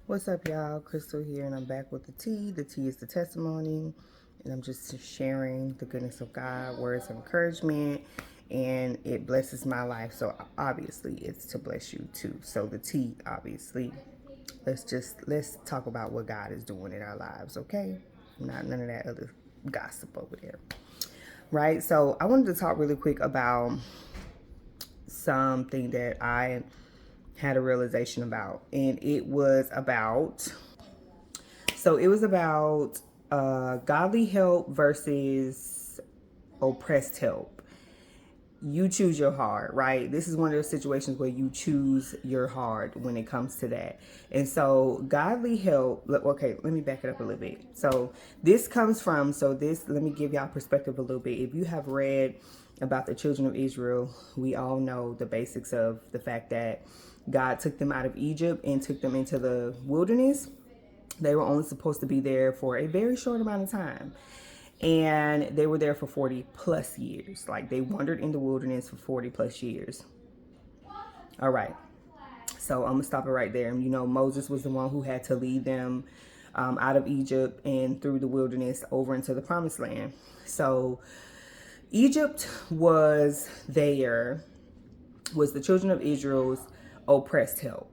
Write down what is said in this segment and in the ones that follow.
What's up, y'all? Krystal here, and I'm back with the tea. The tea is the testimony, and I'm just sharing the goodness of God, words of encouragement, and it blesses my life. So obviously, it's to bless you too. So the tea, obviously, let's talk about what God is doing in our lives, okay? Not none of that other gossip over there, right? So I wanted to talk really quick about something that I had a realization about, and it was about godly help versus oppressed help. You choose your hard, right? This is one of those situations where you choose your hard when it comes to that. And so godly help, okay, let me back it up a little bit. So let me give y'all perspective a little bit. If you have read about the children of Israel, we all know the basics of the fact that God took them out of Egypt and took them into the wilderness. They were only supposed to be there for a very short amount of time. And they were there for 40 plus years. Like, they wandered in the wilderness for 40 plus years. All right. So I'm going to stop it right there. You know, Moses was the one who had to lead them out of Egypt and through the wilderness over into the promised land. So Egypt was the children of Israel's oppressed help,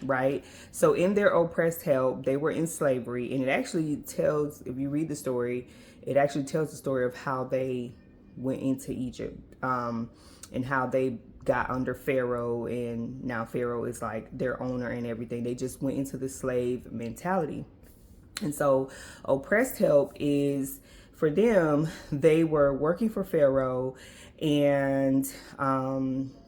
right? So in their oppressed help, they were in slavery. And it actually tells, if you read the story, it actually tells the story of how they went into Egypt, and how they got under Pharaoh, and now Pharaoh is like their owner and everything. They just went into the slave mentality. And so oppressed help is, for them, they were working for Pharaoh, and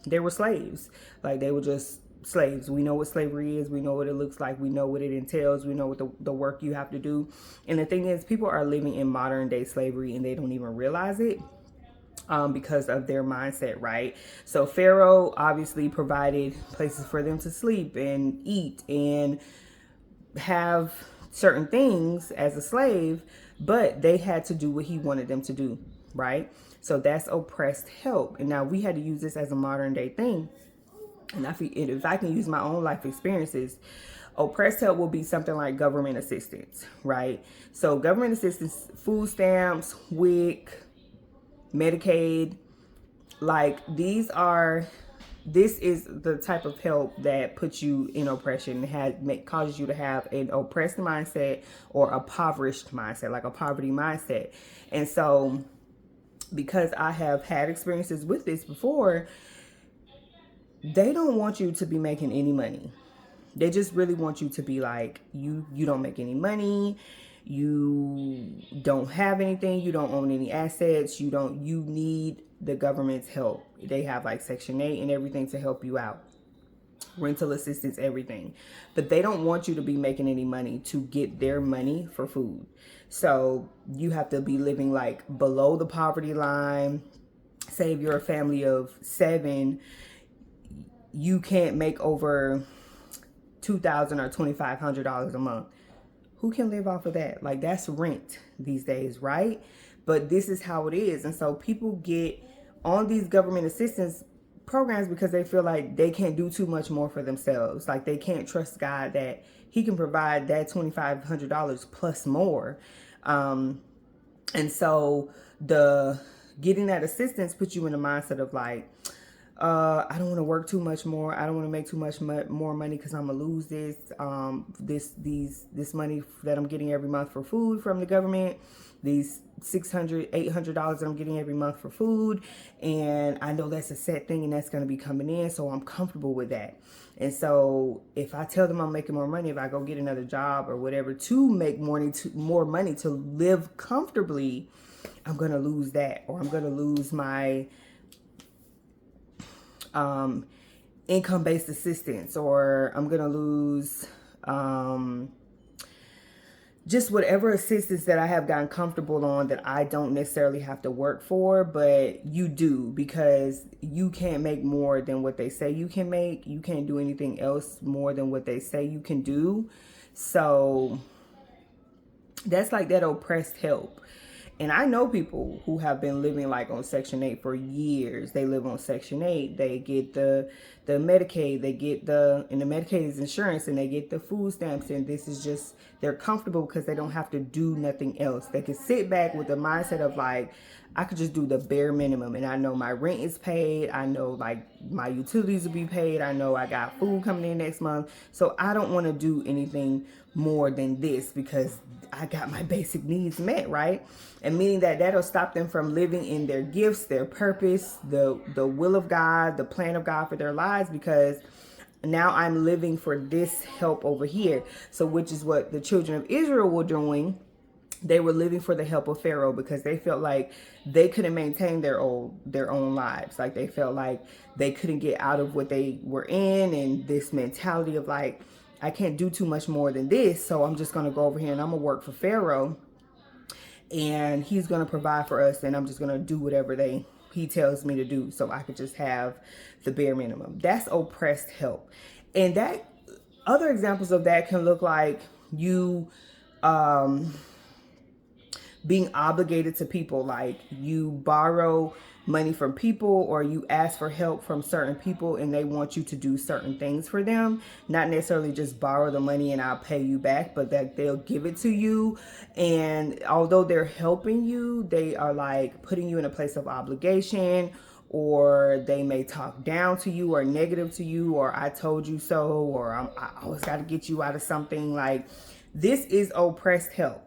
they were slaves. Like, they were just slaves. We know what slavery is. We know what it looks like. We know what it entails. We know what the work you have to do. And the thing is, people are living in modern day slavery and they don't even realize it. Because of their mindset, right? So Pharaoh obviously provided places for them to sleep and eat and have certain things as a slave, but they had to do what he wanted them to do, right? So that's oppressed help. And now we had to use this as a modern day thing. And if I can use my own life experiences, oppressed help will be something like government assistance, right? So government assistance, food stamps, WIC, Medicaid, like this is the type of help that puts you in oppression, causes you to have an oppressed mindset or a impoverished mindset, like a poverty mindset. And so, because I have had experiences with this before, they don't want you to be making any money. They just really want you to be like, you don't make any money, you don't have anything, you don't own any assets, you need the government's help. They have like Section 8 and everything to help you out. Rental assistance, everything. But they don't want you to be making any money to get their money for food. So you have to be living like below the poverty line. Say if you're a family of 7, you can't make over $2,000 or $2,500 a month. Who can live off of that? Like, that's rent these days, right? But this is how it is. And so people get on these government assistance programs because they feel like they can't do too much more for themselves. Like, they can't trust God that he can provide that $2,500 plus more. And so the getting that assistance puts you in a mindset of like, I don't want to work too much more. I don't want to make too much more money because I'm gonna lose this money that I'm getting every month for food from the government. These $600, $800 that I'm getting every month for food, and I know that's a set thing and that's gonna be coming in, so I'm comfortable with that. And so if I tell them I'm making more money, if I go get another job or whatever to make more money to live comfortably, I'm gonna lose that, or I'm gonna lose my income-based assistance, or I'm gonna lose just whatever assistance that I have gotten comfortable on that I don't necessarily have to work for, but you do, because you can't make more than what they say you can make. You can't do anything else more than what they say you can do. So that's like that oppressed help. And I know people who have been living like on Section 8 for years. They live on Section 8. They get the Medicaid, they get and the Medicaid is insurance, and they get the food stamps, and this is just, they're comfortable because they don't have to do nothing else. They can sit back with the mindset of like, I could just do the bare minimum, and I know my rent is paid. I know like my utilities will be paid. I know I got food coming in next month. So I don't want to do anything more than this because I got my basic needs met, right? And meaning that that'll stop them from living in their gifts, their purpose, the will of God, the plan of God for their lives, because now I'm living for this help over here. So which is what the children of Israel were doing. They were living for the help of Pharaoh because they felt like they couldn't maintain their own lives. Like they felt like they couldn't get out of what they were in, and this mentality of like, I can't do too much more than this, so I'm just going to go over here and I'm going to work for Pharaoh, and he's going to provide for us, and I'm just going to do whatever he tells me to do so I could just have the bare minimum. That's oppressed help. And that other examples of that can look like you being obligated to people, like you borrow money from people or you ask for help from certain people and they want you to do certain things for them. Not necessarily just borrow the money and I'll pay you back, but that they'll give it to you. And although they're helping you, they are like putting you in a place of obligation, or they may talk down to you or negative to you, or I told you so, or I always got to get you out of something. Like, this is oppressed help.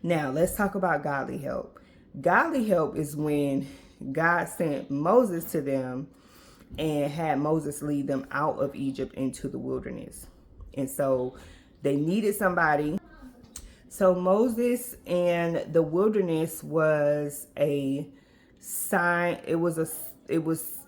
Now, let's talk about godly help. Godly help is when God sent Moses to them and had Moses lead them out of Egypt into the wilderness. And so they needed somebody. So Moses and the wilderness was a sign. It was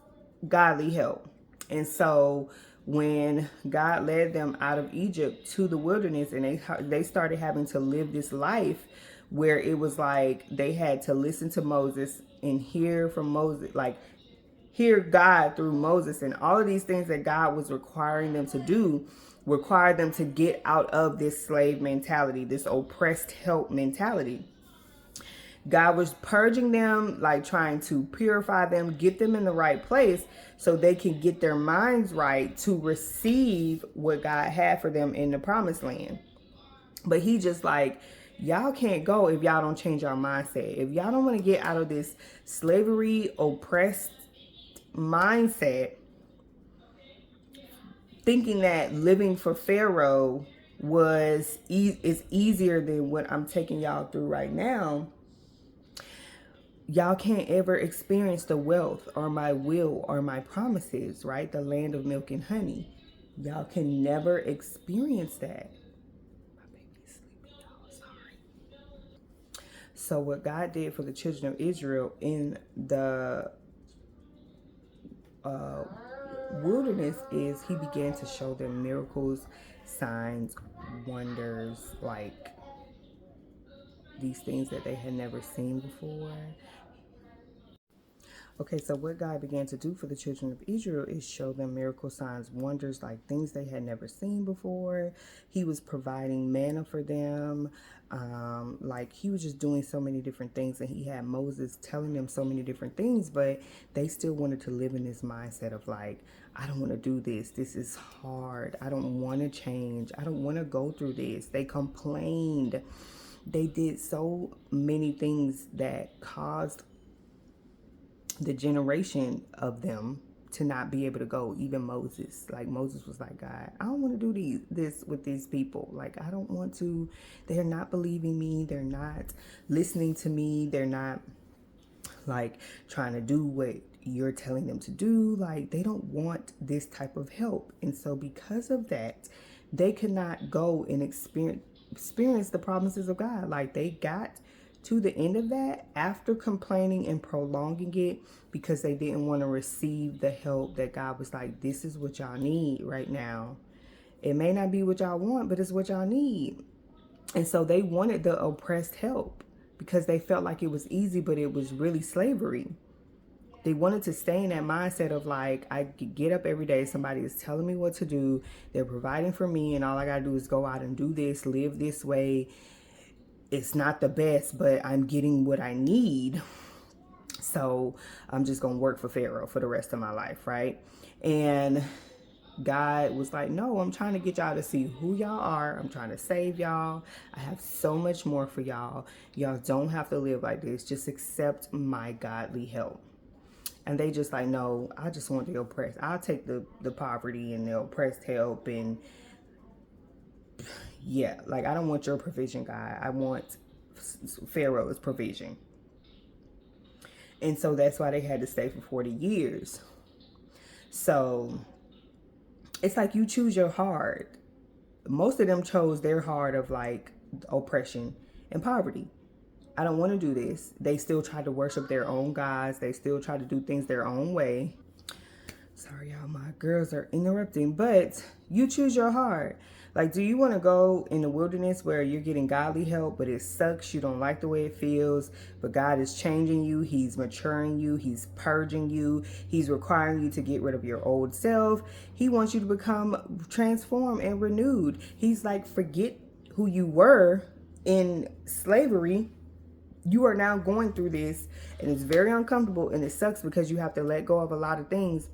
godly help. And so when God led them out of Egypt to the wilderness, and they started having to live this life where it was like they had to listen to Moses and hear from Moses, like hear God through Moses, and all of these things that God was requiring them to do required them to get out of this slave mentality, this oppressed help mentality. God was purging them, like trying to purify them, get them in the right place so they can get their minds right to receive what God had for them in the promised land. But he just like, y'all can't go if y'all don't change your mindset. If y'all don't want to get out of this slavery, oppressed mindset, thinking that living for Pharaoh is easier than what I'm taking y'all through right now, y'all can't ever experience the wealth or my will or my promises, right? The land of milk and honey. Y'all can never experience that. My baby's sleeping, y'all. Sorry. So what God did for the children of Israel in the wilderness is he began to show them miracles, signs, wonders, like these things that they had never seen before. Okay, so what God began to do for the children of Israel is show them miracle signs, wonders, like things they had never seen before. He was providing manna for them. Like he was just doing so many different things, and he had Moses telling them so many different things, but they still wanted to live in this mindset of like, I don't want to do this. This is hard. I don't want to change. I don't want to go through this. They complained. They did so many things that caused the generation of them to not be able to go. Even Moses, like Moses was like, God, I don't want to do this with these people. Like, I don't want to. They're not believing me. They're not listening to me. They're not like trying to do what you're telling them to do. Like, they don't want this type of help. And so because of that, they could not go and experience the promises of God. Like, they got to the end of that after complaining and prolonging it because they didn't want to receive the help that God was like, this is what y'all need right now. It may not be what y'all want, but it's what y'all need. And so they wanted the oppressed help because they felt like it was easy, but it was really slavery. They wanted to stay in that mindset of like, I get up every day, somebody is telling me what to do, they're providing for me, and all I gotta do is go out and do this, live this way. it's not the best, but I'm getting what I need. So I'm just going to work for Pharaoh for the rest of my life, right? And God was like, no, I'm trying to get y'all to see who y'all are. I'm trying to save y'all. I have so much more for y'all. Y'all don't have to live like this. Just accept my godly help. And they just like, no, I just want the oppressed. I'll take the poverty and the oppressed help. And yeah, like, I don't want your provision, God. I want Pharaoh's provision. And so that's why they had to stay for 40 years. So it's like you choose your heart. Most of them chose their heart of like oppression and poverty. I don't want to do this. They still try to worship their own gods. They still try to do things their own way. Sorry, y'all, my girls are interrupting, but you choose your heart. Like, do you want to go in the wilderness where you're getting godly help, but it sucks? You don't like the way it feels, but God is changing you. He's maturing you. He's purging you. He's requiring you to get rid of your old self. He wants you to become transformed and renewed. He's like, forget who you were in slavery. You are now going through this, and it's very uncomfortable, and it sucks because you have to let go of a lot of things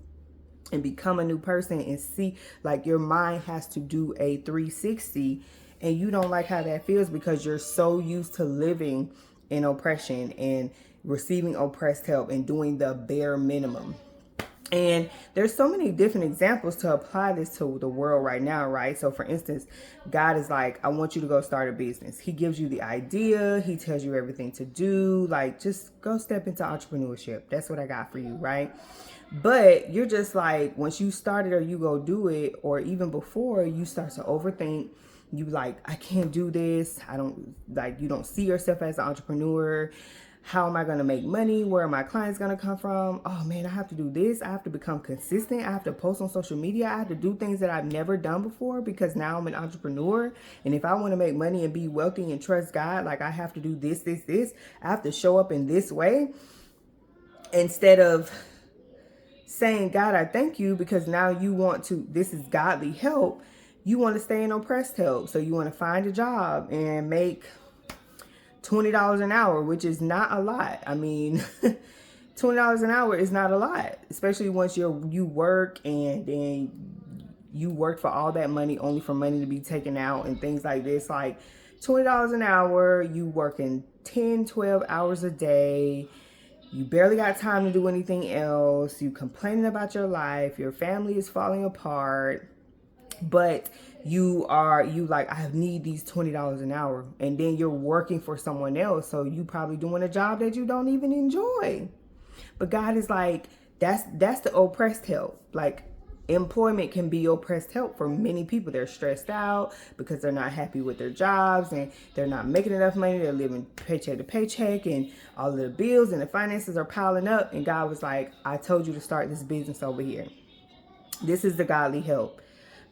and become a new person, and see, like, your mind has to do a 360, and you don't like how that feels because you're so used to living in oppression and receiving oppressed help and doing the bare minimum. And there's so many different examples to apply this to the world right now, right? So for instance, God is like, I want you to go start a business. He gives you the idea. He tells you everything to do. Like, just go step into entrepreneurship. That's what I got for you, right? But you're just like, once you start it or you go do it, or even before, you start to overthink. You like, I can't do this. I don't, like, you don't see yourself as an entrepreneur. How am I going to make money? Where are my clients going to come from? Oh man, I have to do this. I have to become consistent. I have to post on social media. I have to do things that I've never done before because now I'm an entrepreneur. And if I want to make money and be wealthy and trust God, like, I have to do this. I have to show up in this way. Instead of saying, God, I thank you, because now you want to, this is godly help. You want to stay in oppressed help. So you want to find a job and make $20 an hour, which is not a lot. I mean, $20 an hour is not a lot, especially once you work and then you work for all that money only for money to be taken out and things like this. Like, $20 an hour, you working 10, 12 hours a day. You barely got time to do anything else. You complaining about your life. Your family is falling apart. But you like, I need these $20 an hour. And then you're working for someone else. So you probably doing a job that you don't even enjoy. But God is like, that's the oppressed help. Like, employment can be oppressed help for many people. They're stressed out because they're not happy with their jobs and they're not making enough money. They're living paycheck to paycheck and all of the bills and the finances are piling up. And God was like, I told you to start this business over here. This is the godly help.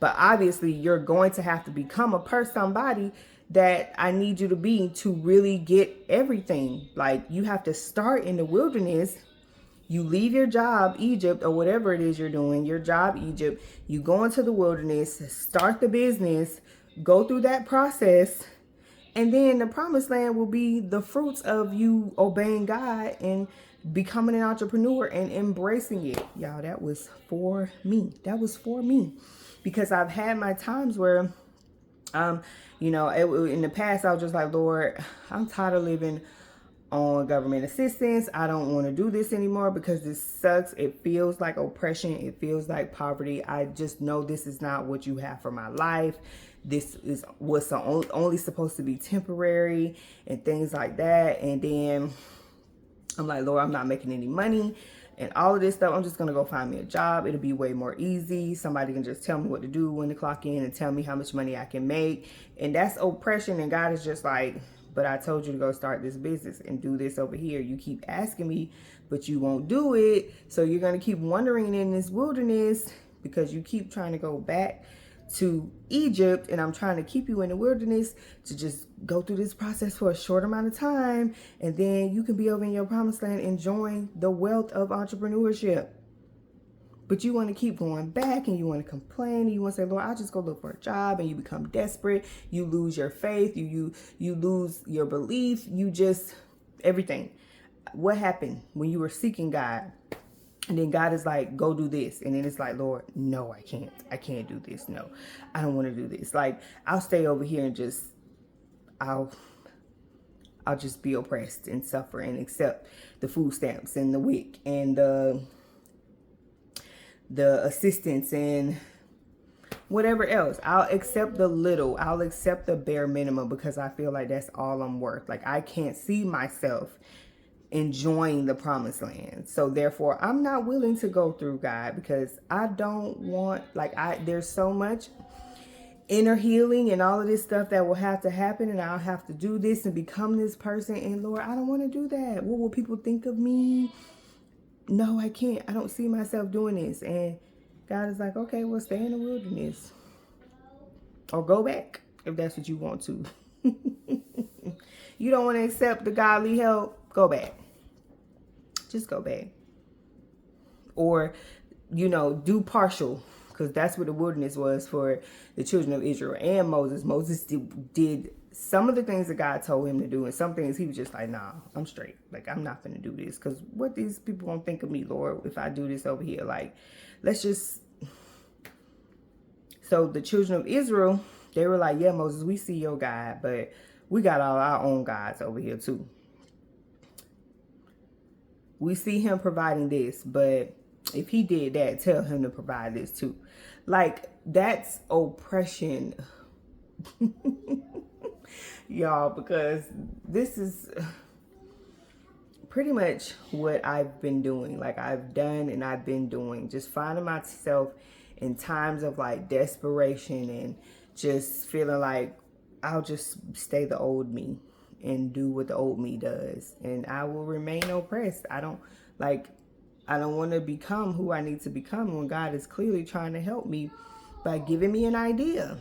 But obviously, you're going to have to become somebody that I need you to be to really get everything. Like, you have to start in the wilderness. You leave your job, Egypt, or whatever it is you're doing, your job, Egypt. You go into the wilderness, start the business, go through that process. And then the promised land will be the fruits of you obeying God and becoming an entrepreneur and embracing it. Y'all, that was for me. That was for me. Because I've had my times where, in the past, I was just like, Lord, I'm tired of living on government assistance. I don't want to do this anymore because this sucks. It feels like oppression. It feels like poverty. I just know this is not what you have for my life. This is what's only supposed to be temporary and things like that. And then I'm like, Lord, I'm not making any money and all of this stuff. I'm just going to go find me a job. It'll be way more easy. Somebody can just tell me what to do, when to clock in, and tell me how much money I can make. And that's oppression. And God is just like, but I told you to go start this business and do this over here. You keep asking me, but you won't do it. So you're going to keep wandering in this wilderness because you keep trying to go back to Egypt, and I'm trying to keep you in the wilderness to just go through this process for a short amount of time, and then you can be over in your promised land enjoying the wealth of entrepreneurship. But you want to keep going back and you want to complain and you want to say, Lord, I'll just go look for a job, and you become desperate. You lose your faith. You lose your belief. You just, everything. What happened when you were seeking God? And then God is like, go do this. And then it's like, Lord, no, I can't. I can't do this. No, I don't want to do this. Like, I'll stay over here and just, I'll just be oppressed and suffer and accept the food stamps and the WIC and the assistance and whatever else. I'll accept the little. I'll accept the bare minimum because I feel like that's all I'm worth. Like, I can't see myself enjoying the promised land. So therefore, I'm not willing to go through, God, because I don't want, like, there's so much inner healing and all of this stuff that will have to happen, and I'll have to do this and become this person. And Lord, I don't want to do that. What will people think of me? No, I can't. I don't see myself doing this. And God is like, okay, well, stay in the wilderness or go back if that's what you want to. You don't want to accept the godly help? Go back. Just go back. Or, do partial, because that's what the wilderness was for the children of Israel and Moses. Moses did some of the things that God told him to do, and some things he was just like, nah, I'm straight. Like, I'm not going to do this, because what these people won't think of me, Lord, if I do this over here. Like, let's just... So the children of Israel, they were like, yeah, Moses, we see your God, but we got all our own gods over here too. We see him providing this, but if he did that, tell him to provide this too. Like, that's oppression. Y'all, because this is pretty much what I've been doing. Like, I've done and I've been doing. Just finding myself in times of like desperation and just feeling like I'll just stay the old me and do what the old me does, and I will remain oppressed. I don't want to become who I need to become when God is clearly trying to help me by giving me an idea.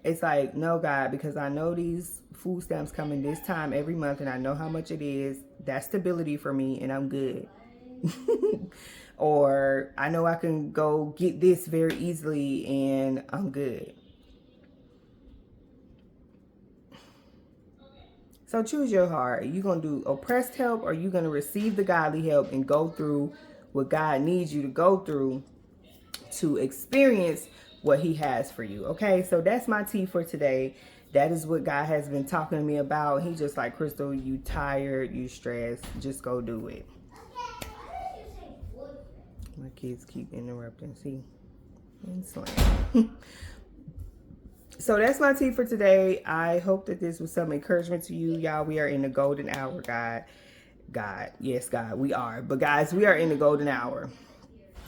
It's like, no, God, because I know these food stamps coming this time every month, and I know how much it is. That's stability for me, and I'm good. Or I know I can go get this very easily, and I'm good. So choose your heart. Are you going to do oppressed help, or are you going to receive the godly help and go through what God needs you to go through to experience what he has for you? Okay, so that's my tea for today. That is what God has been talking to me about. He's just like, Krystal, you tired, you stressed, just go do it. My kids keep interrupting. See? And slam. So that's my tea for today. I hope that this was some encouragement to you. Y'all, we are in the golden hour, God. Yes, God, we are. But guys, we are in the golden hour.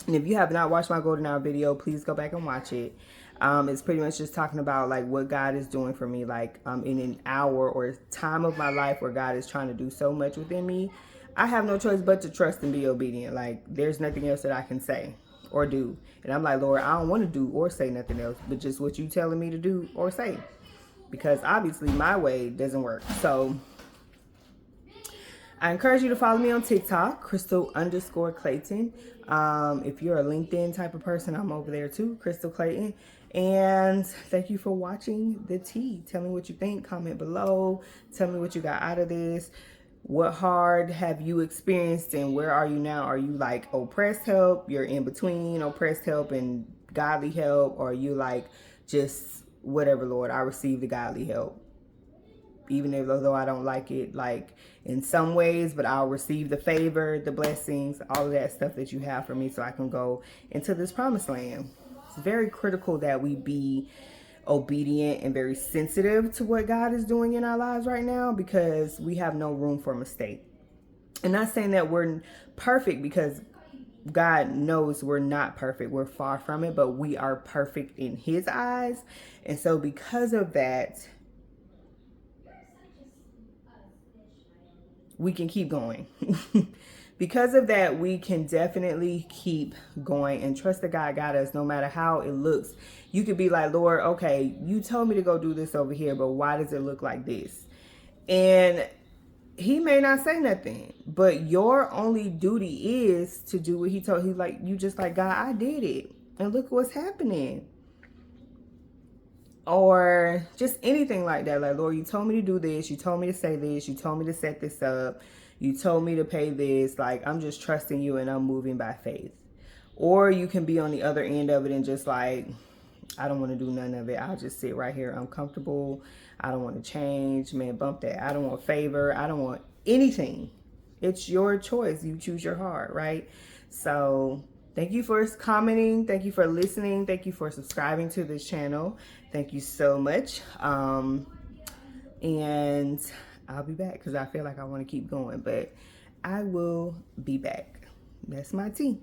And if you have not watched my golden hour video, please go back and watch it. It's pretty much just talking about like what God is doing for me, like in an hour or time of my life where God is trying to do so much within me. I have no choice but to trust and be obedient. Like, there's nothing else that I can say or do. And I'm like, Lord, I don't want to do or say nothing else but just what you telling me to do or say, because obviously my way doesn't work. So I encourage you to follow me on TikTok, Krystal_Clayton. If you're a LinkedIn type of person, I'm over there too, Krystal Clayton. And thank you for watching the tea. Tell me what you think. Comment below. Tell me what you got out of this. What hard have you experienced, and where are you now? Are you like oppressed help? You're in between oppressed help and godly help? Or are you like just whatever, Lord, I receive the godly help, even if though I don't like it, like in some ways, but I'll receive the favor, the blessings, all of that stuff that you have for me, so I can go into this promised land. It's very critical that we be obedient and very sensitive to what God is doing in our lives right now, because we have no room for mistake. And not saying that we're perfect, because God knows we're not perfect. We're far from it, but we are perfect in his eyes. And so because of that, we can keep going. Because of that, we can definitely keep going and trust that God got us no matter how it looks. You could be like, Lord, okay, you told me to go do this over here, but why does it look like this? And he may not say nothing, but your only duty is to do what he told. He's like, you just like, God, I did it, and look what's happening. Or just anything like that. Like, Lord, you told me to do this, you told me to say this, you told me to set this up, you told me to pay this. Like, I'm just trusting you and I'm moving by faith. Or you can be on the other end of it and just like, I don't want to do none of it. I'll just sit right here. I'm comfortable. I don't want to change. Man, bump that. I don't want favor. I don't want anything. It's your choice. You choose your heart, right? So thank you for commenting. Thank you for listening. Thank you for subscribing to this channel. Thank you so much. And I'll be back because I feel like I want to keep going, but I will be back. That's my tea.